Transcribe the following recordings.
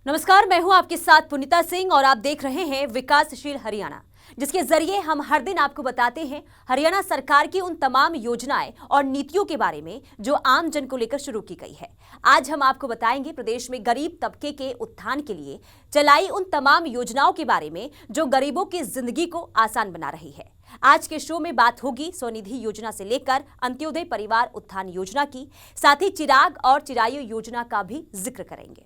नमस्कार, मैं हूं आपके साथ पुनीता सिंह और आप देख रहे हैं विकासशील हरियाणा, जिसके जरिए हम हर दिन आपको बताते हैं हरियाणा सरकार की उन तमाम योजनाएं और नीतियों के बारे में जो आम जन को लेकर शुरू की गई है। आज हम आपको बताएंगे प्रदेश में गरीब तबके के उत्थान के लिए चलाई उन तमाम योजनाओं के बारे में जो गरीबों की जिंदगी को आसान बना रही है। आज के शो में बात होगी स्वनिधि योजना से लेकर अंत्योदय परिवार उत्थान योजना की, साथ ही चिराग और चिरायु योजना का भी जिक्र करेंगे।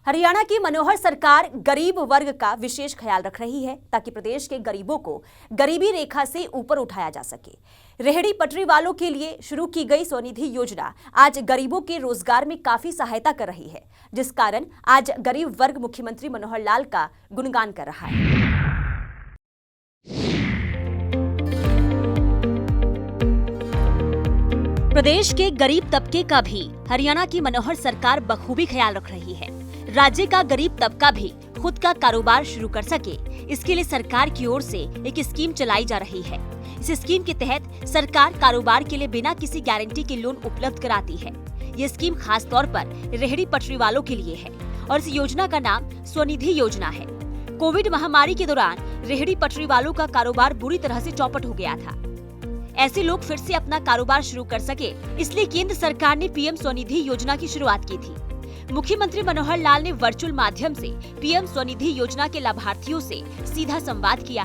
हरियाणा की मनोहर सरकार गरीब वर्ग का विशेष ख्याल रख रही है ताकि प्रदेश के गरीबों को गरीबी रेखा से ऊपर उठाया जा सके। रेहड़ी पटरी वालों के लिए शुरू की गई स्वनिधि योजना आज गरीबों के रोजगार में काफी सहायता कर रही है, जिस कारण आज गरीब वर्ग मुख्यमंत्री मनोहर लाल का गुणगान कर रहा है। प्रदेश के गरीब तबके का भी हरियाणा की मनोहर सरकार बखूबी ख्याल रख रही है। राज्य का गरीब तबका भी खुद का कारोबार शुरू कर सके, इसके लिए सरकार की ओर से एक स्कीम चलाई जा रही है। इस स्कीम के तहत सरकार कारोबार के लिए बिना किसी गारंटी के लोन उपलब्ध कराती है। ये स्कीम खास तौर पर रेहड़ी पटरी वालों के लिए है और इस योजना का नाम स्वनिधि योजना है। कोविड महामारी के दौरान रेहड़ी पटरी वालों का कारोबार बुरी तरह से चौपट हो गया था। ऐसे लोग फिर से अपना कारोबार शुरू कर सके, इसलिए केंद्र सरकार ने पीएम स्वनिधि योजना की शुरुआत की थी। मुख्यमंत्री मनोहर लाल ने वर्चुअल माध्यम से पीएम स्वनिधि योजना के लाभार्थियों से सीधा संवाद किया।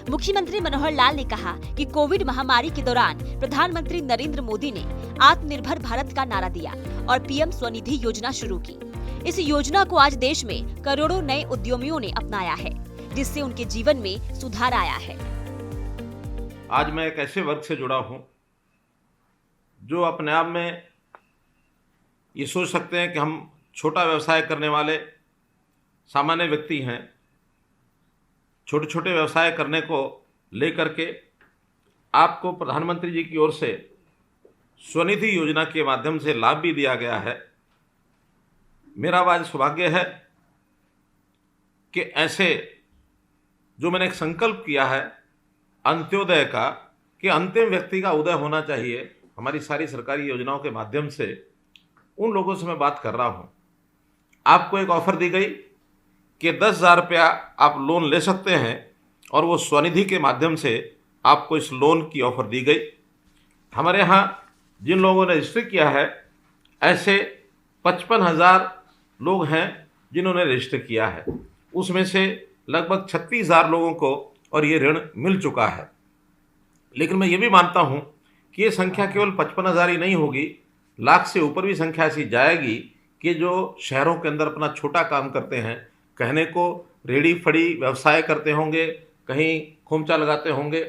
मुख्यमंत्री मनोहर लाल ने कहा कि कोविड महामारी के दौरान प्रधानमंत्री नरेंद्र मोदी ने आत्मनिर्भर भारत का नारा दिया और पीएम स्वनिधि योजना शुरू की। इस योजना को आज देश में करोड़ों नए उद्यमियों ने अपनाया है, जिससे उनके जीवन में सुधार आया है। आज मैं एक ऐसे वर्ग से जुड़ा हूं जो अपने आप में ये सोच सकते हैं कि हम छोटा व्यवसाय करने वाले सामान्य व्यक्ति हैं। छोटे छोटे व्यवसाय करने को लेकर के आपको प्रधानमंत्री जी की ओर से स्वनिधि योजना के माध्यम से लाभ भी दिया गया है। मेरा आज सौभाग्य है कि ऐसे जो मैंने एक संकल्प किया है अंत्योदय का, कि अंतिम व्यक्ति का उदय होना चाहिए, हमारी सारी सरकारी योजनाओं के माध्यम से उन लोगों से मैं बात कर रहा हूं। आपको एक ऑफर दी गई कि 10,000 रुपया आप लोन ले सकते हैं और वो स्वनिधि के माध्यम से आपको इस लोन की ऑफर दी गई। हमारे यहाँ जिन लोगों ने रजिस्टर किया है ऐसे 55,000 लोग हैं जिन्होंने रजिस्टर किया है। उसमें से लगभग 36,000 लोगों को और ये ऋण मिल चुका है। लेकिन मैं ये भी मानता हूँ कि ये संख्या केवल 55,000 ही नहीं होगी, लाख से ऊपर भी संख्या ऐसी जाएगी कि जो शहरों के अंदर अपना छोटा काम करते हैं, कहने को रेहड़ी फड़ी व्यवसाय करते होंगे, कहीं खोमचा लगाते होंगे,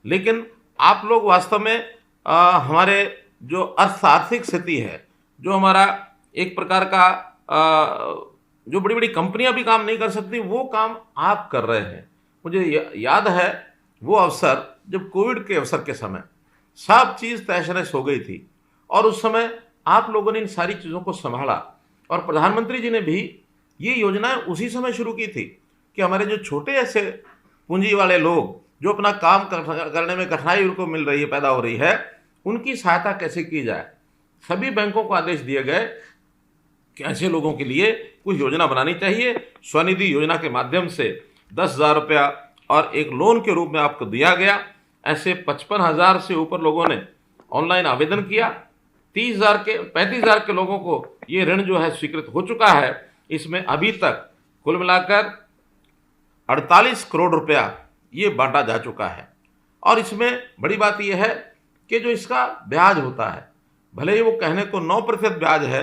लेकिन आप लोग वास्तव में हमारे जो आर्थिक स्थिति है, जो हमारा एक प्रकार का जो बड़ी बड़ी कंपनियां भी काम नहीं कर सकती, वो काम आप कर रहे हैं। मुझे याद है वो अवसर जब कोविड के अवसर के समय सब चीज़ तहस-नहस हो गई थी और उस समय आप लोगों ने इन सारी चीज़ों को संभाला और प्रधानमंत्री जी ने भी ये योजनाएं उसी समय शुरू की थी कि हमारे जो छोटे ऐसे पूंजी वाले लोग जो अपना काम करने में कठिनाई उनको मिल रही है, पैदा हो रही है, उनकी सहायता कैसे की जाए। सभी बैंकों को आदेश दिए गए कि ऐसे लोगों के लिए कुछ योजना बनानी चाहिए। स्वनिधि योजना के माध्यम से 10,000 रुपया और एक लोन के रूप में आपको दिया गया। ऐसे 55,000 से ऊपर लोगों ने ऑनलाइन आवेदन किया। 35,000 के लोगों को ये ऋण जो है स्वीकृत हो चुका है। इसमें अभी तक कुल मिलाकर 48 करोड़ रुपया ये बांटा जा चुका है। और इसमें बड़ी बात यह है कि जो इसका ब्याज होता है, भले ही वो कहने को 9% ब्याज है,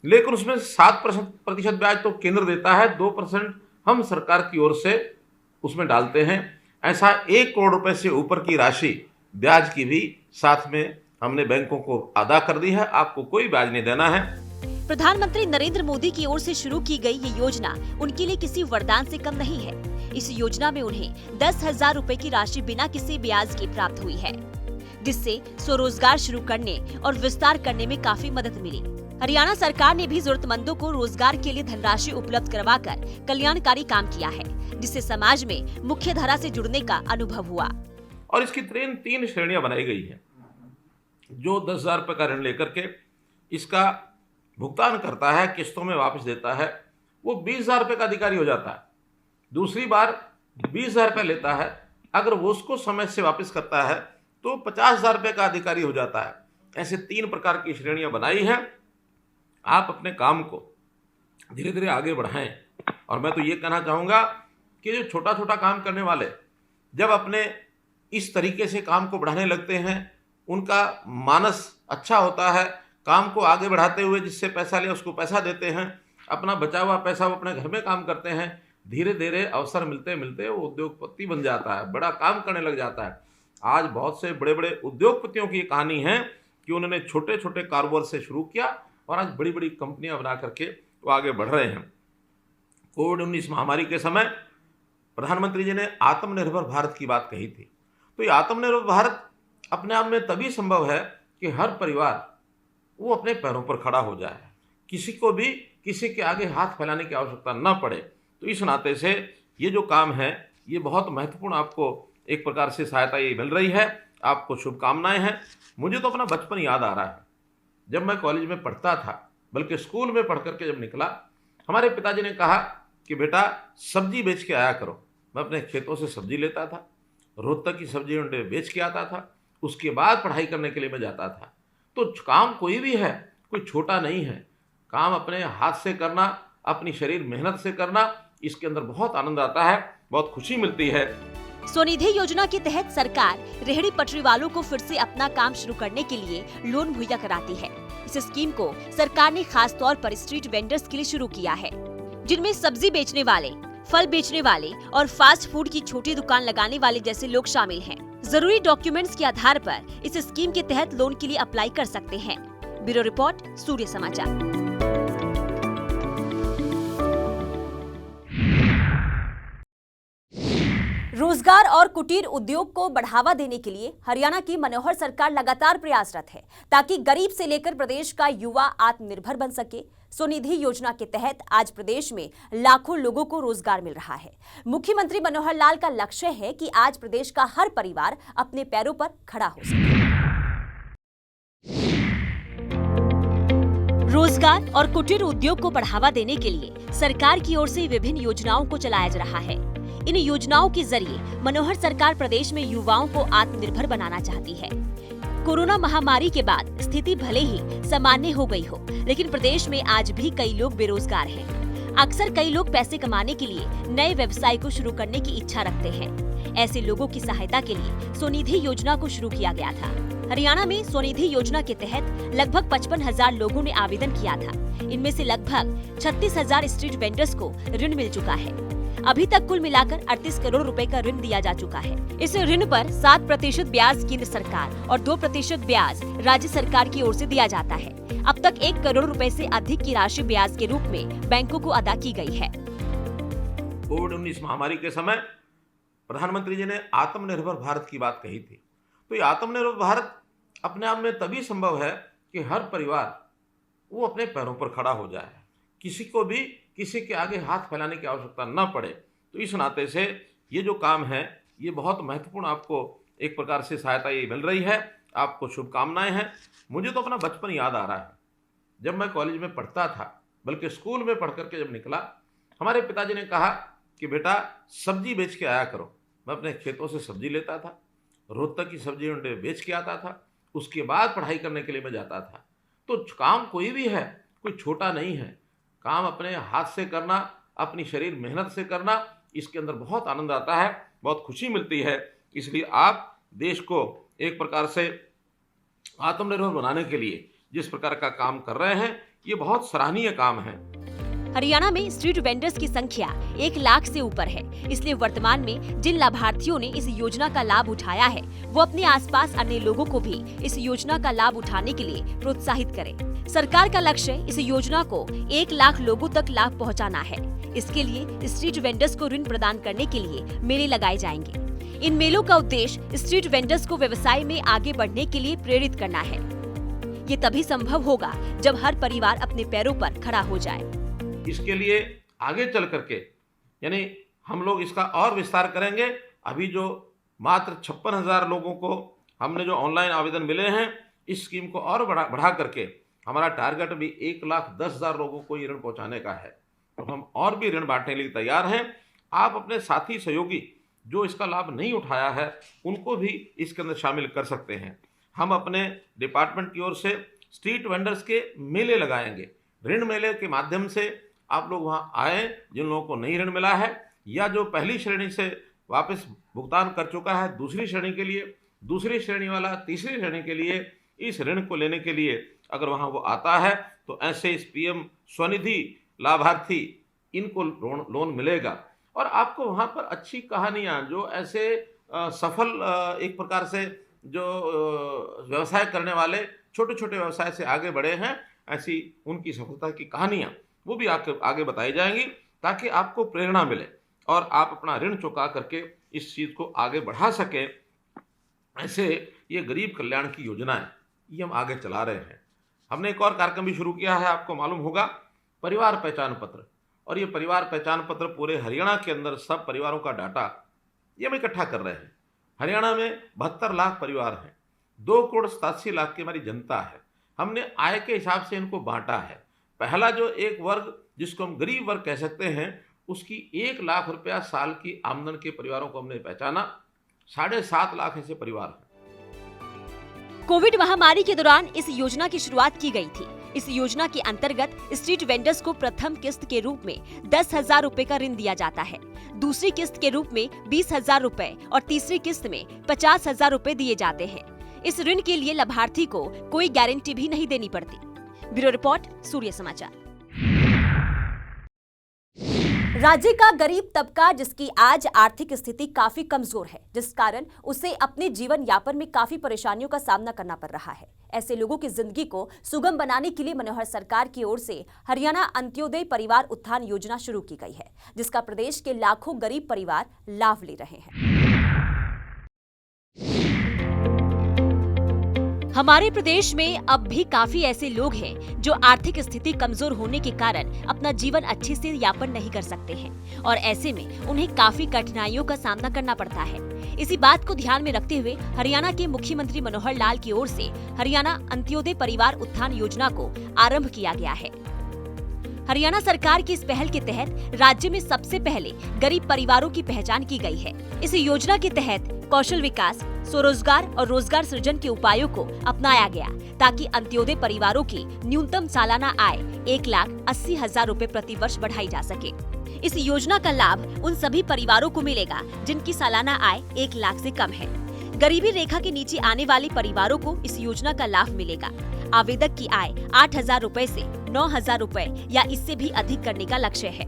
लेकिन उसमें 7% ब्याज तो केंद्र देता है, 2% हम सरकार की ओर से उसमें डालते हैं। ऐसा 1 करोड़ रुपए से ऊपर की राशि ब्याज की भी साथ में हमने बैंकों को अदा कर दी है। आपको कोई ब्याज नहीं देना है। प्रधानमंत्री नरेंद्र मोदी की ओर से शुरू की गई ये योजना उनके लिए किसी वरदान से कम नहीं है। इस योजना में उन्हें 10,000 रुपए की राशि बिना किसी ब्याज के प्राप्त हुई है, जिससे स्वरोजगार शुरू करने और विस्तार करने में काफी मदद मिली। हरियाणा सरकार ने भी जरूरतमंदों को रोजगार के लिए धनराशि उपलब्ध करवाकर कल्याणकारी काम किया है, जिससे समाज में मुख्य धारा से जुड़ने का अनुभव हुआ। और इसकी तीन श्रेणियां बनाई गई हैं। जो 10,000 रुपये का ऋण लेकर के इसका भुगतान करता है, किस्तों में वापस देता है, वो 20,000 रुपये का अधिकारी हो जाता है। दूसरी बार 20,000 रुपये लेता है, अगर वो उसको समय से वापस करता है तो 50,000 रुपये का अधिकारी हो जाता है। ऐसे 3 प्रकार की श्रेणियां बनाई हैं। आप अपने काम को धीरे धीरे आगे बढ़ाएं। और मैं तो ये कहना चाहूँगा कि जो छोटा छोटा काम करने वाले जब अपने इस तरीके से काम को बढ़ाने लगते हैं, उनका मानस अच्छा होता है। काम को आगे बढ़ाते हुए जिससे पैसा लिया उसको पैसा देते हैं, अपना बचा हुआ पैसा वो अपने घर में काम करते हैं। धीरे धीरे अवसर मिलते मिलते वो उद्योगपति बन जाता है, बड़ा काम करने लग जाता है। आज बहुत से बड़े बड़े उद्योगपतियों की कहानी है कि उन्होंने छोटे छोटे कारोबार से शुरू किया और आज बड़ी बड़ी कंपनियां बना करके वो आगे बढ़ रहे हैं। कोविड-19 महामारी के समय प्रधानमंत्री जी ने आत्मनिर्भर भारत की बात कही थी। तो ये आत्मनिर्भर भारत अपने आप में तभी संभव है कि हर परिवार वो अपने पैरों पर खड़ा हो जाए, किसी को भी किसी के आगे हाथ फैलाने की आवश्यकता न पड़े। तो इस नाते से ये जो काम है ये बहुत महत्वपूर्ण, आपको एक प्रकार से सहायता ये मिल रही है। आपको शुभकामनाएं हैं। मुझे तो अपना बचपन याद आ रहा है, जब मैं कॉलेज में पढ़ता था, बल्कि स्कूल में पढ़ करके जब निकला, हमारे पिताजी ने कहा कि बेटा सब्जी बेच के आया करो। मैं अपने खेतों से सब्जी लेता था, रोहतक की सब्जी मंडी बेच के आता था, उसके बाद पढ़ाई करने के लिए मैं जाता था। तो काम कोई भी है, कोई छोटा नहीं है। काम अपने हाथ से करना, अपनी शरीर मेहनत से करना, इसके अंदर बहुत आनंद आता है, बहुत खुशी मिलती है। स्वनिधि योजना के तहत सरकार रेहड़ी पटरी वालों को फिर से अपना काम शुरू करने के लिए लोन मुहैया कराती है। इस स्कीम को सरकार ने खास तौर पर स्ट्रीट वेंडर्स के लिए शुरू किया है, जिनमें सब्जी बेचने वाले, फल बेचने वाले और फास्ट फूड की छोटी दुकान लगाने वाले जैसे लोग शामिल हैं। जरूरी डॉक्यूमेंट्स के आधार पर इस स्कीम के तहत लोन के लिए अप्लाई कर सकते हैं। ब्यूरो रिपोर्ट, सूर्य समाचार। रोजगार और कुटीर उद्योग को बढ़ावा देने के लिए हरियाणा की मनोहर सरकार लगातार प्रयासरत है, ताकि गरीब से लेकर प्रदेश का युवा आत्मनिर्भर बन सके। स्वनिधि योजना के तहत आज प्रदेश में लाखों लोगों को रोजगार मिल रहा है। मुख्यमंत्री मनोहर लाल का लक्ष्य है कि आज प्रदेश का हर परिवार अपने पैरों पर खड़ा हो सके। रोजगार और कुटीर उद्योग को बढ़ावा देने के लिए सरकार की ओर से विभिन्न योजनाओं को चलाया जा रहा है। इन योजनाओं के जरिए मनोहर सरकार प्रदेश में युवाओं को आत्मनिर्भर बनाना चाहती है। कोरोना महामारी के बाद स्थिति भले ही सामान्य हो गई हो, लेकिन प्रदेश में आज भी कई लोग बेरोजगार हैं। अक्सर कई लोग पैसे कमाने के लिए नए व्यवसाय को शुरू करने की इच्छा रखते हैं। ऐसे लोगों की सहायता के लिए स्वनिधि योजना को शुरू किया गया था। हरियाणा में स्वनिधि योजना के तहत लगभग 55,000 लोगों ने आवेदन किया था। इनमें से लगभग 36,000 स्ट्रीट वेंडर्स को ऋण मिल चुका है। अभी तक कुल मिलाकर 38 करोड़ रुपए का ऋण दिया जा चुका है। इस ऋण पर 7% ब्याज केंद्र सरकार और 2% ब्याज राज्य सरकार की ओर से दिया जाता है। अब तक 1 करोड़ रुपए से अधिक की राशि ब्याज के रूप में बैंकों को अदा की गई है। कोविड-19 महामारी के समय प्रधानमंत्री जी ने आत्मनिर्भर भारत की बात कही थी। तो ये आत्मनिर्भर भारत अपने आप में तभी संभव है कि हर परिवार वो अपने पैरों पर खड़ा हो जाए, किसी को भी किसी के आगे हाथ फैलाने की आवश्यकता न पड़े। तो इस नाते से ये जो काम है ये बहुत महत्वपूर्ण, आपको एक प्रकार से सहायता ये मिल रही है। आपको शुभकामनाएं हैं। मुझे तो अपना बचपन याद आ रहा है, जब मैं कॉलेज में पढ़ता था, बल्कि स्कूल में पढ़ करके जब निकला, हमारे पिताजी ने कहा कि बेटा सब्जी बेच के आया करो। मैं अपने खेतों से सब्जी लेता था, रोहतक की सब्जी मंडी बेच के आता था, उसके बाद पढ़ाई करने के लिए मैं जाता था। तो काम कोई भी है, कोई छोटा नहीं है। काम अपने हाथ से करना, अपनी शरीर मेहनत से करना, इसके अंदर बहुत आनंद आता है, बहुत खुशी मिलती है। इसलिए आप देश को एक प्रकार से आत्मनिर्भर बनाने के लिए जिस प्रकार का काम कर रहे हैं, ये बहुत सराहनीय काम है। हरियाणा में स्ट्रीट वेंडर्स की संख्या 1 लाख से ऊपर है। इसलिए वर्तमान में जिन लाभार्थियों ने इस योजना का लाभ उठाया है, वो अपने आसपास अन्य लोगों को भी इस योजना का लाभ उठाने के लिए प्रोत्साहित करें। सरकार का लक्ष्य इस योजना को 1 लाख लोगों तक लाभ पहुंचाना है। इसके लिए स्ट्रीट वेंडर्स को ऋण प्रदान करने के लिए मेले लगाए जाएंगे। इन मेलों का उद्देश्य स्ट्रीट वेंडर्स को व्यवसाय में आगे बढ़ने के लिए प्रेरित करना है। ये तभी संभव होगा जब हर परिवार अपने पैरों पर खड़ा हो जाए। इसके लिए आगे चल करके यानी हम लोग इसका और विस्तार करेंगे। अभी जो मात्र 56,000 लोगों को हमने जो ऑनलाइन आवेदन मिले हैं, इस स्कीम को और बढ़ा करके हमारा टारगेट भी 1,10,000 लोगों को ये ऋण पहुंचाने का है। तो हम और भी ऋण बांटने के लिए तैयार हैं। आप अपने साथी सहयोगी जो इसका लाभ नहीं उठाया है उनको भी इसके अंदर शामिल कर सकते हैं। हम अपने डिपार्टमेंट की ओर से स्ट्रीट वेंडर्स के मेले लगाएंगे। ऋण मेले के माध्यम से आप लोग वहाँ आए, जिन लोगों को नहीं ऋण मिला है या जो पहली श्रेणी से वापस भुगतान कर चुका है दूसरी श्रेणी के लिए, दूसरी श्रेणी वाला तीसरी श्रेणी के लिए, इस ऋण को लेने के लिए अगर वहाँ वो आता है तो ऐसे इस पीएम स्वनिधि लाभार्थी इनको लोन मिलेगा। और आपको वहाँ पर अच्छी कहानियाँ जो ऐसे सफल एक प्रकार से जो व्यवसाय करने वाले छोटे छोटे व्यवसाय से आगे बढ़े हैं, ऐसी उनकी सफलता की कहानियाँ वो भी आगे बताई जाएंगी ताकि आपको प्रेरणा मिले और आप अपना ऋण चुका करके इस चीज़ को आगे बढ़ा सकें। ऐसे ये गरीब कल्याण की योजनाएं ये हम आगे चला रहे हैं। हमने एक और कार्यक्रम भी शुरू किया है, आपको मालूम होगा, परिवार पहचान पत्र। और ये परिवार पहचान पत्र पूरे हरियाणा के अंदर सब परिवारों का डाटा ये हम इकट्ठा कर रहे हैं। हरियाणा में 72 लाख परिवार हैं, 2,87,00,000 की हमारी जनता है। हमने आय के हिसाब से इनको बांटा है। पहला जो एक वर्ग जिसको हम गरीब वर्ग कह सकते हैं, उसकी 1 लाख रुपया साल की आमदन के परिवारों को हमने पहचाना। 7.5 लाख ऐसे परिवार हैं। कोविड महामारी के दौरान इस योजना की शुरुआत की गई थी। इस योजना के अंतर्गत स्ट्रीट वेंडर्स को प्रथम किस्त के रूप में 10,000 रुपए का ऋण दिया जाता है, दूसरी किस्त के रूप में 20,000 रुपए और तीसरी किस्त में 50,000 रुपए दिए जाते हैं। इस ऋण के लिए लाभार्थी को कोई गारंटी भी नहीं देनी पड़ती। ब्यूरो रिपोर्ट, सूर्य समाचार। राज्य का गरीब तबका जिसकी आज आर्थिक स्थिति काफी कमजोर है, जिस कारण उसे अपने जीवन यापन में काफी परेशानियों का सामना करना पड़ रहा है, ऐसे लोगों की जिंदगी को सुगम बनाने के लिए मनोहर सरकार की ओर से हरियाणा अंत्योदय परिवार उत्थान योजना शुरू की गई है, जिसका प्रदेश के लाखों गरीब परिवार लाभ ले रहे हैं। हमारे प्रदेश में अब भी काफी ऐसे लोग हैं जो आर्थिक स्थिति कमजोर होने के कारण अपना जीवन अच्छे से यापन नहीं कर सकते हैं और ऐसे में उन्हें काफी कठिनाइयों का सामना करना पड़ता है। इसी बात को ध्यान में रखते हुए हरियाणा के मुख्यमंत्री मनोहर लाल की ओर से हरियाणा अंत्योदय परिवार उत्थान योजना को आरंभ किया गया है। हरियाणा सरकार की इस पहल के तहत राज्य में सबसे पहले गरीब परिवारों की पहचान की गई है। इस योजना के तहत कौशल विकास, स्वरोजगार और रोजगार सृजन के उपायों को अपनाया गया ताकि अंत्योदय परिवारों की न्यूनतम सालाना आय 1,80,000 रुपए प्रति वर्ष बढ़ाई जा सके। इस योजना का लाभ उन सभी परिवारों को मिलेगा जिनकी सालाना आय 1 लाख से कम है। गरीबी रेखा के नीचे आने वाले परिवारों को इस योजना का लाभ मिलेगा। आवेदक की आय 8,000 रुपए से 9,000 रुपए या इससे भी अधिक करने का लक्ष्य है।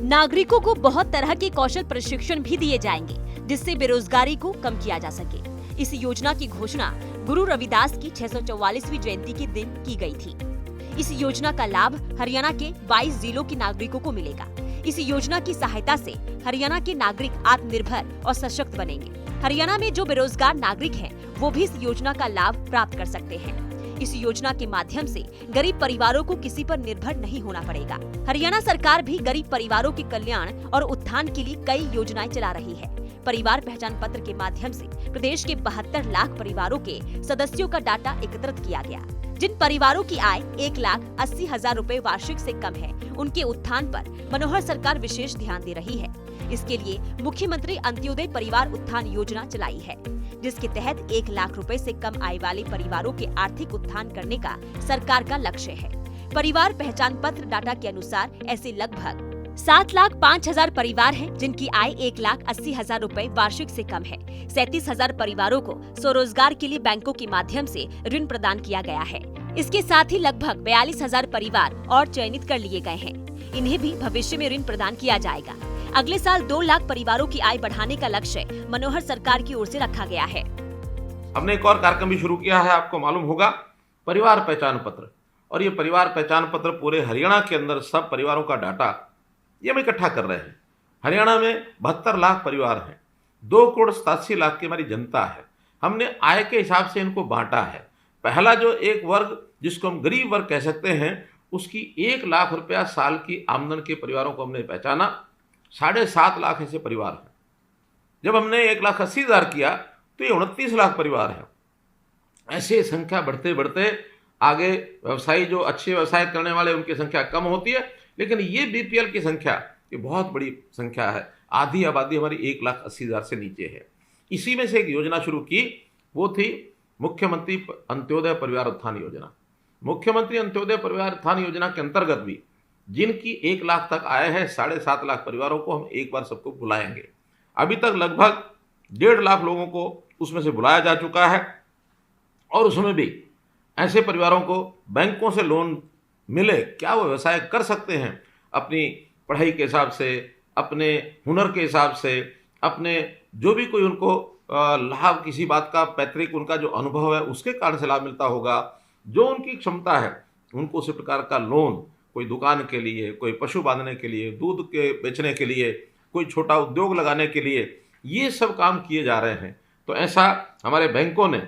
नागरिकों को बहुत तरह के कौशल प्रशिक्षण भी दिए जाएंगे जिससे बेरोजगारी को कम किया जा सके। इस योजना की घोषणा गुरु रविदास की 644वीं जयंती के दिन की गई थी। इस योजना का लाभ हरियाणा के 22 जिलों के नागरिकों को मिलेगा। इस योजना की सहायता से हरियाणा के नागरिक आत्मनिर्भर और सशक्त बनेंगे। हरियाणा में जो बेरोजगार नागरिक हैं, वो भी इस योजना का लाभ प्राप्त कर सकते हैं। इस योजना के माध्यम से गरीब परिवारों को किसी पर निर्भर नहीं होना पड़ेगा। हरियाणा सरकार भी गरीब परिवारों के कल्याण और उत्थान के लिए कई योजनाएं चला रही है। परिवार पहचान पत्र के माध्यम से प्रदेश के 72 लाख परिवारों के सदस्यों का डाटा एकत्रित किया गया। जिन परिवारों की आय 1,80,000 रुपए वार्षिक से कम है, उनके उत्थान पर मनोहर सरकार विशेष ध्यान दे रही है। इसके लिए मुख्यमंत्री अंत्योदय परिवार उत्थान योजना चलाई है, जिसके तहत 1 लाख रुपए से कम आय वाले परिवारों के आर्थिक उत्थान करने का सरकार का लक्ष्य है। परिवार पहचान पत्र डाटा के अनुसार ऐसे लगभग 7,05,000 परिवार हैं जिनकी आय 1,80,000 रुपए वार्षिक से कम है। 37,000 परिवारों को स्वरोजगार के लिए बैंकों के माध्यम से ऋण प्रदान किया गया है। इसके साथ ही लगभग 42,000 परिवार और चयनित कर लिए गए हैं। इन्हें भी भविष्य में ऋण प्रदान किया जाएगा। अगले साल 2 लाख परिवारों की आय बढ़ाने का लक्ष्य मनोहर सरकार की ओर से रखा गया है। हमने एक और कार्यक्रम भी शुरू किया है, आपको मालूम होगा, परिवार पहचान पत्र। और ये परिवार पहचान पत्र पूरे हरियाणा के अंदर सब परिवारों का डाटा ये हम इकट्ठा कर रहे हैं। हरियाणा में 72 लाख परिवार हैं, 2,87,00,000 की हमारी जनता है। हमने आय के हिसाब से इनको बांटा है। पहला जो एक वर्ग जिसको हम गरीब वर्ग कह सकते हैं, उसकी 1 लाख रुपया साल की आमदन के परिवारों को हमने पहचाना। 7.5 लाख ऐसे परिवार हैं। जब हमने 1,80,000 किया तो ये 29 लाख परिवार हैं। ऐसे संख्या बढ़ते बढ़ते आगे व्यवसायी जो अच्छे व्यवसाय करने वाले उनकी संख्या कम होती है, लेकिन ये बीपीएल की संख्या ये बहुत बड़ी संख्या है। आधी आबादी हमारी 1,80,000 से नीचे है। इसी में से एक योजना शुरू की, वो थी मुख्यमंत्री अंत्योदय परिवार उत्थान योजना। मुख्यमंत्री अंत्योदय परिवार उत्थान योजना के अंतर्गत भी जिनकी 1 लाख तक आय है, 7.5 लाख परिवारों को हम एक बार सबको बुलाएंगे। अभी तक लगभग 1.5 लाख लोगों को उसमें से बुलाया जा चुका है और उसमें भी ऐसे परिवारों को बैंकों से लोन मिले, क्या वो व्यवसाय कर सकते हैं अपनी पढ़ाई के हिसाब से, अपने हुनर के हिसाब से, अपने जो भी कोई उनको लाभ, किसी बात का पैतृक उनका जो अनुभव है उसके कारण से लाभ मिलता होगा, जो उनकी क्षमता है उनको उसी प्रकार का लोन, कोई दुकान के लिए, कोई पशु बांधने के लिए, दूध के बेचने के लिए, कोई छोटा उद्योग लगाने के लिए, ये सब काम किए जा रहे हैं। तो ऐसा हमारे बैंकों ने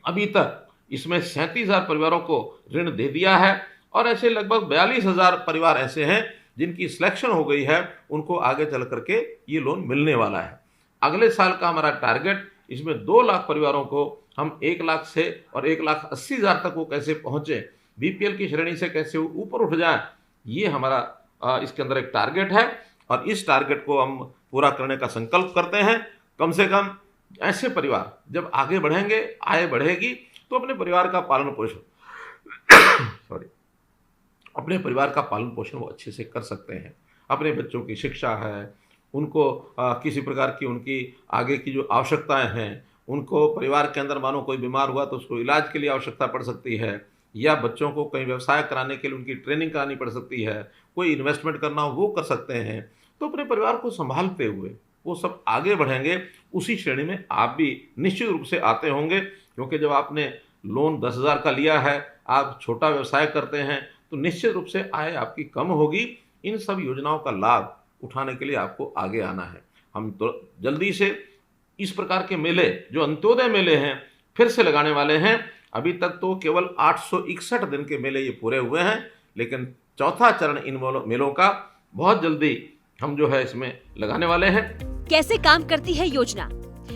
अभी तक इसमें 37,000 परिवारों को ऋण दे दिया है और ऐसे लगभग 42,000 परिवार ऐसे हैं जिनकी सिलेक्शन हो गई है, उनको आगे चल करके ये लोन मिलने वाला है। अगले साल का हमारा टारगेट, इसमें 2 लाख परिवारों को हम 1 लाख से और 1,80,000 तक वो कैसे पहुँचे, बीपीएल की श्रेणी से कैसे ऊपर उठ जाए, ये हमारा इसके अंदर एक टारगेट है और इस टारगेट को हम पूरा करने का संकल्प करते हैं। कम से कम ऐसे परिवार जब आगे बढ़ेंगे, आय बढ़ेगी, तो अपने परिवार का पालन पोषण अपने परिवार का पालन पोषण वो अच्छे से कर सकते हैं। अपने बच्चों की शिक्षा है, उनको किसी प्रकार की उनकी आगे की जो आवश्यकताएं हैं, उनको परिवार के अंदर मानो कोई बीमार हुआ तो उसको इलाज के लिए आवश्यकता पड़ सकती है, या बच्चों को कहीं व्यवसाय कराने के लिए उनकी ट्रेनिंग करानी पड़ सकती है, कोई इन्वेस्टमेंट करना हो वो कर सकते हैं। तो अपने परिवार को संभालते हुए वो सब आगे बढ़ेंगे। उसी श्रेणी में आप भी निश्चित रूप से आते होंगे, क्योंकि जब आपने लोन 10,000 का लिया है, आप छोटा व्यवसाय करते हैं, तो निश्चित रूप से आय आपकी कम होगी। इन सब योजनाओं का लाभ उठाने के लिए आपको आगे आना है। हम तो जल्दी से इस प्रकार के मेले, जो अंत्योदय मेले हैं, फिर से लगाने वाले हैं। अभी तक तो केवल 861 दिन के मेले ये पूरे हुए हैं, लेकिन चौथा चरण इन मेलों का बहुत जल्दी हम जो है इसमें लगाने वाले हैं। कैसे काम करती है योजना?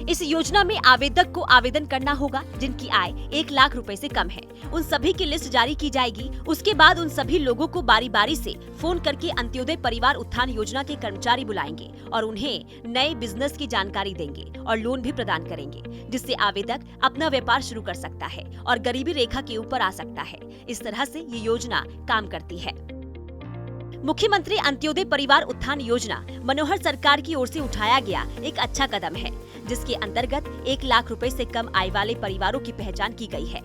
इस योजना में आवेदक को आवेदन करना होगा जिनकी आय 1 लाख रुपए से कम है। उन सभी की लिस्ट जारी की जाएगी। उसके बाद उन सभी लोगों को बारी बारी से फोन करके अंत्योदय परिवार उत्थान योजना के कर्मचारी बुलाएंगे और उन्हें नए बिजनेस की जानकारी देंगे और लोन भी प्रदान करेंगे, जिससे आवेदक अपना व्यापार शुरू कर सकता है और गरीबी रेखा के ऊपर आ सकता है। इस तरह से ये योजना काम करती है। मुख्यमंत्री अंत्योदय परिवार उत्थान योजना मनोहर सरकार की ओर से उठाया गया एक अच्छा कदम है, जिसके अंतर्गत 1 लाख रुपए से कम आय वाले परिवारों की पहचान की गई है।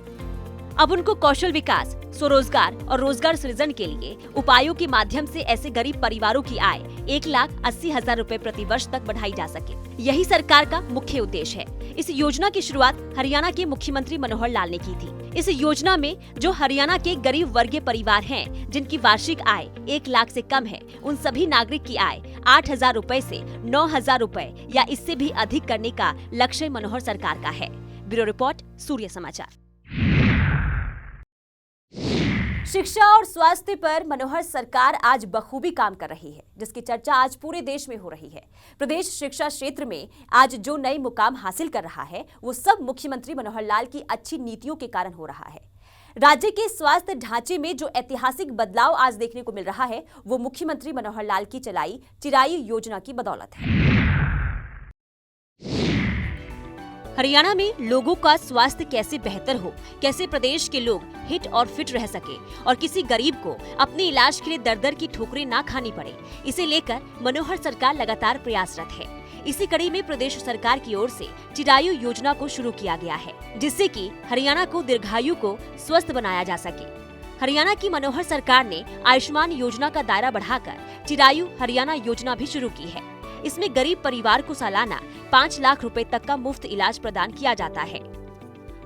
अब उनको कौशल विकास, स्वरोजगार और रोजगार सृजन के लिए उपायों के माध्यम से ऐसे गरीब परिवारों की आय 1,80,000 रुपए प्रति वर्ष तक बढ़ाई जा सके। यही सरकार का मुख्य उद्देश्य है। इस योजना की शुरुआत हरियाणा के मुख्यमंत्री मनोहर लाल ने की थी। इस योजना में जो हरियाणा के गरीब वर्गीय परिवार हैं, जिनकी वार्षिक आय 1 लाख से कम है, उन सभी नागरिक की आय 8,000 रुपए से 9,000 रुपए या इससे भी अधिक करने का लक्ष्य मनोहर सरकार का है। ब्यूरो रिपोर्ट, सूर्य समाचार। शिक्षा और स्वास्थ्य पर मनोहर सरकार आज बखूबी काम कर रही है, जिसकी चर्चा आज पूरे देश में हो रही है। प्रदेश शिक्षा क्षेत्र में आज जो नए मुकाम हासिल कर रहा है, वो सब मुख्यमंत्री मनोहर लाल की अच्छी नीतियों के कारण हो रहा है। राज्य के स्वास्थ्य ढांचे में जो ऐतिहासिक बदलाव आज देखने को मिल रहा है, वो मुख्यमंत्री मनोहर लाल की चलाई चिरायु योजना की बदौलत है। हरियाणा में लोगों का स्वास्थ्य कैसे बेहतर हो, कैसे प्रदेश के लोग हिट और फिट रह सके और किसी गरीब को अपने इलाज के लिए दर-दर की ठोकरें ना खानी पड़े, इसे लेकर मनोहर सरकार लगातार प्रयासरत है। इसी कड़ी में प्रदेश सरकार की ओर से चिरायु योजना को शुरू किया गया है, जिससे कि हरियाणा को दीर्घायु को स्वस्थ बनाया जा सके। हरियाणा की मनोहर सरकार ने आयुष्मान योजना का दायरा बढ़ाकर चिरायु हरियाणा योजना भी शुरू की है। इसमें गरीब परिवार को सालाना 5 लाख रुपए तक का मुफ्त इलाज प्रदान किया जाता है।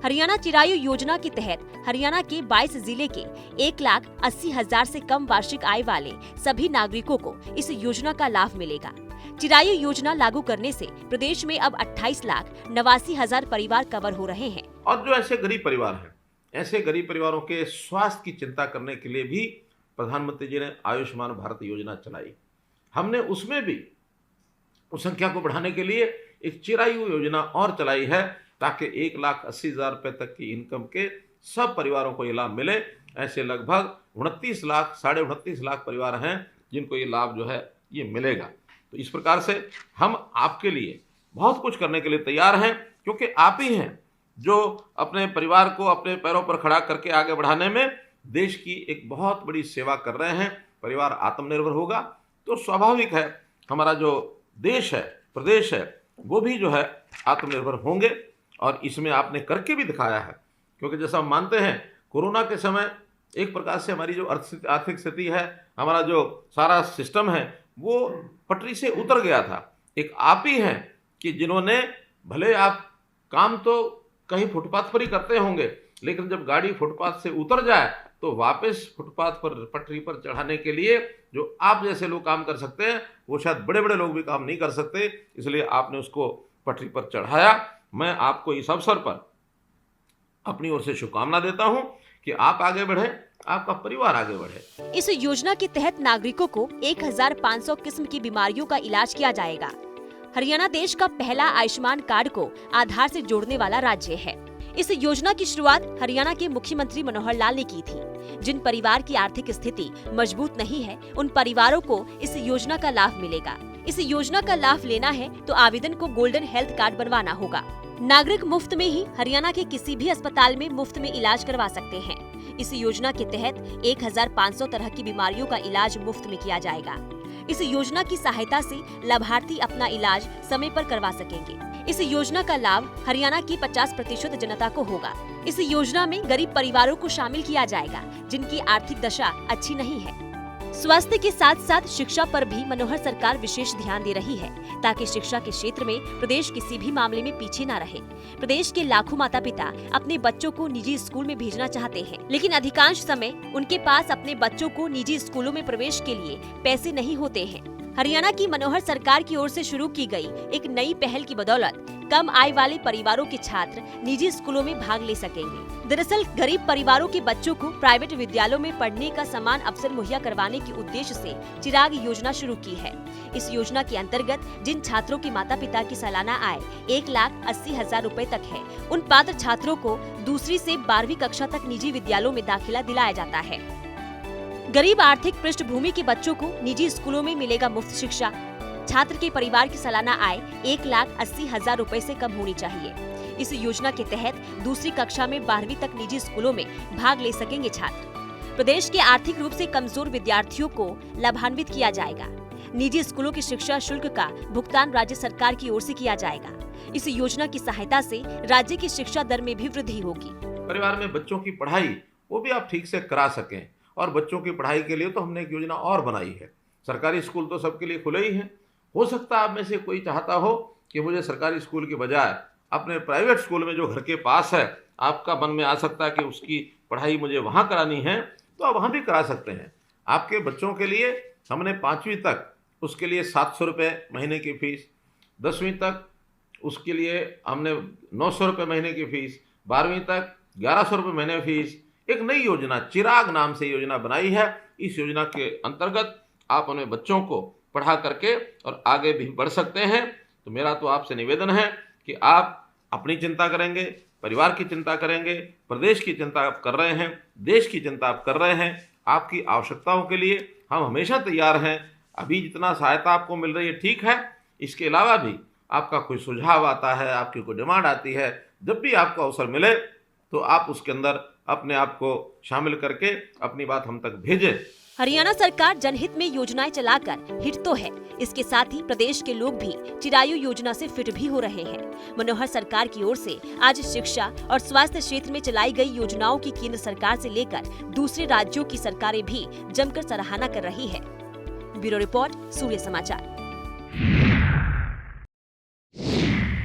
हरियाणा चिरायु योजना के तहत हरियाणा के 22 जिले के 1,80,000 से कम वार्षिक आय वाले सभी नागरिकों को इस योजना का लाभ मिलेगा। चिरायु योजना लागू करने से प्रदेश में अब 28,89,000 परिवार कवर हो रहे हैं। और जो ऐसे गरीब परिवार हैं ऐसे गरीब परिवारों के स्वास्थ्य की चिंता करने के लिए भी प्रधानमंत्री जी ने आयुष्मान भारत योजना चलाई। हमने उसमें भी उस संख्या को बढ़ाने के लिए एक चिरायु योजना और चलाई है, ताकि 1,80,000 रुपये तक की इनकम के सब परिवारों को ये लाभ मिले। ऐसे लगभग 29 लाख, 29.5 लाख परिवार हैं जिनको ये लाभ जो है ये मिलेगा। तो इस प्रकार से हम आपके लिए बहुत कुछ करने के लिए तैयार हैं, क्योंकि आप ही हैं जो अपने परिवार को अपने पैरों पर खड़ा करके आगे बढ़ाने में देश की एक बहुत बड़ी सेवा कर रहे हैं। परिवार आत्मनिर्भर होगा तो स्वाभाविक है हमारा जो देश है, प्रदेश है, वो भी जो है आत्मनिर्भर होंगे। और इसमें आपने करके भी दिखाया है, क्योंकि जैसा हम मानते हैं कोरोना के समय एक प्रकार से हमारी जो आर्थिक स्थिति है, हमारा जो सारा सिस्टम है, वो पटरी से उतर गया था। एक आप ही हैं कि जिन्होंने, भले आप काम तो कहीं फुटपाथ पर ही करते होंगे, लेकिन जब गाड़ी फुटपाथ से उतर जाए तो वापस फुटपाथ पर, पटरी पर चढ़ाने के लिए जो आप जैसे लोग काम कर सकते हैं, वो शायद बड़े बड़े लोग भी काम नहीं कर सकते, इसलिए आपने उसको पटरी पर चढ़ाया। मैं आपको इस अवसर पर अपनी ओर से शुभकामना देता हूं कि आप आगे बढ़े, आपका परिवार आगे बढ़े। इस योजना के तहत नागरिकों को 1,500 किस्म की बीमारियों का इलाज किया जाएगा। हरियाणा देश का पहला आयुष्मान कार्ड को आधार से जोड़ने वाला राज्य है। इस योजना की शुरुआत हरियाणा के मुख्यमंत्री मनोहर लाल ने की थी। जिन परिवार की आर्थिक स्थिति मजबूत नहीं है, उन परिवारों को इस योजना का लाभ मिलेगा। इस योजना का लाभ लेना है तो आवेदन को गोल्डन हेल्थ कार्ड बनवाना होगा। नागरिक मुफ्त में ही हरियाणा के किसी भी अस्पताल में मुफ्त में इलाज करवा सकते हैं। इस योजना के तहत 1,500 तरह की बीमारियों का इलाज मुफ्त में किया जाएगा। इस योजना की सहायता से लाभार्थी अपना इलाज समय पर करवा सकेंगे। इस योजना का लाभ हरियाणा की 50% जनता को होगा। इस योजना में गरीब परिवारों को शामिल किया जाएगा जिनकी आर्थिक दशा अच्छी नहीं है। स्वास्थ्य के साथ साथ शिक्षा पर भी मनोहर सरकार विशेष ध्यान दे रही है, ताकि शिक्षा के क्षेत्र में प्रदेश किसी भी मामले में पीछे न रहे। प्रदेश के लाखों माता पिता अपने बच्चों को निजी स्कूल में भेजना चाहते हैं, लेकिन अधिकांश समय उनके पास अपने बच्चों को निजी स्कूलों में प्रवेश के लिए पैसे नहीं होते हैं। हरियाणा की मनोहर सरकार की ओर से शुरू की गई एक नई पहल की बदौलत कम आय वाले परिवारों के छात्र निजी स्कूलों में भाग ले सकेंगे। दरअसल गरीब परिवारों के बच्चों को प्राइवेट विद्यालयों में पढ़ने का समान अवसर मुहैया करवाने के उद्देश्य से चिराग योजना शुरू की है। इस योजना के अंतर्गत जिन छात्रों के माता पिता की सालाना आय 1,80,000 रुपए तक है, उन पात्र छात्रों को दूसरी से 12वीं कक्षा तक निजी विद्यालयों में दाखिला दिलाया जाता है। गरीब आर्थिक पृष्ठभूमि के बच्चों को निजी स्कूलों में मिलेगा मुफ्त शिक्षा। छात्र के परिवार की सालाना आय 1,80,000 रुपए से कम होनी चाहिए। इस योजना के तहत दूसरी कक्षा में 12वीं तक निजी स्कूलों में भाग ले सकेंगे छात्र। प्रदेश के आर्थिक रूप से कमजोर विद्यार्थियों को लाभान्वित किया जाएगा। निजी स्कूलों की शिक्षा शुल्क का भुगतान राज्य सरकार की ओर से किया जाएगा। इस योजना की सहायता से राज्य की शिक्षा दर में भी वृद्धि होगी। परिवार में बच्चों की पढ़ाई वो भी आप ठीक से करा सकें, और बच्चों की पढ़ाई के लिए तो हमने एक योजना और बनाई है। सरकारी स्कूल तो सबके लिए खुले ही हैं। हो सकता है आप में से कोई चाहता हो कि मुझे सरकारी स्कूल के बजाय अपने प्राइवेट स्कूल में जो घर के पास है, आपका मन में आ सकता है कि उसकी पढ़ाई मुझे वहाँ करानी है, तो आप वहाँ भी करा सकते हैं। आपके बच्चों के लिए हमने 5वीं तक उसके लिए 700 रुपये महीने की फ़ीस, 10वीं तक उसके लिए हमने 900 रुपये महीने की फ़ीस, 12वीं तक 1100 रुपये महीने फीस, एक नई योजना चिराग नाम से योजना बनाई है। इस योजना के अंतर्गत आप अपने बच्चों को पढ़ा करके और आगे भी बढ़ सकते हैं। तो मेरा तो आपसे निवेदन है कि आप अपनी चिंता करेंगे, परिवार की चिंता करेंगे, प्रदेश की चिंता आप कर रहे हैं, देश की चिंता आप कर रहे हैं। आपकी आवश्यकताओं के लिए हम हमेशा तैयार हैं। अभी जितना सहायता आपको मिल रही है ठीक है, इसके अलावा भी आपका कोई सुझाव आता है, आपकी कोई डिमांड आती है, जब भी आपको अवसर मिले तो आप उसके अंदर अपने आप को शामिल करके अपनी बात हम तक भेजें। हरियाणा सरकार जनहित में योजनाएं चलाकर हिट तो है, इसके साथ ही प्रदेश के लोग भी चिरायु योजना से फिट भी हो रहे हैं। मनोहर सरकार की ओर से आज शिक्षा और स्वास्थ्य क्षेत्र में चलाई गई योजनाओं की केंद्र सरकार से लेकर दूसरे राज्यों की सरकारें भी जमकर सराहना कर रही है। ब्यूरो रिपोर्ट, सूर्य समाचार।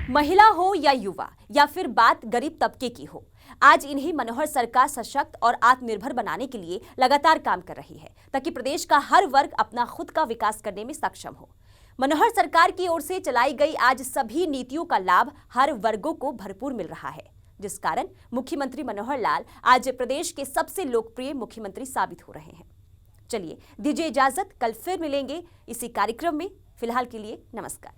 महिला हो या युवा या फिर बात गरीब तबके की हो, आज इन्हें मनोहर सरकार सशक्त और आत्मनिर्भर बनाने के लिए लगातार काम कर रही है, ताकि प्रदेश का हर वर्ग अपना खुद का विकास करने में सक्षम हो। मनोहर सरकार की ओर से चलाई गई आज सभी नीतियों का लाभ हर वर्गों को भरपूर मिल रहा है। जिस कारण मुख्यमंत्री मनोहर लाल आज प्रदेश के सबसे लोकप्रिय मुख्यमंत्री साबित हो रहे हैं। चलिए दीजिए इजाजत, कल फिर मिलेंगे इसी कार्यक्रम में। फिलहाल के लिए नमस्कार।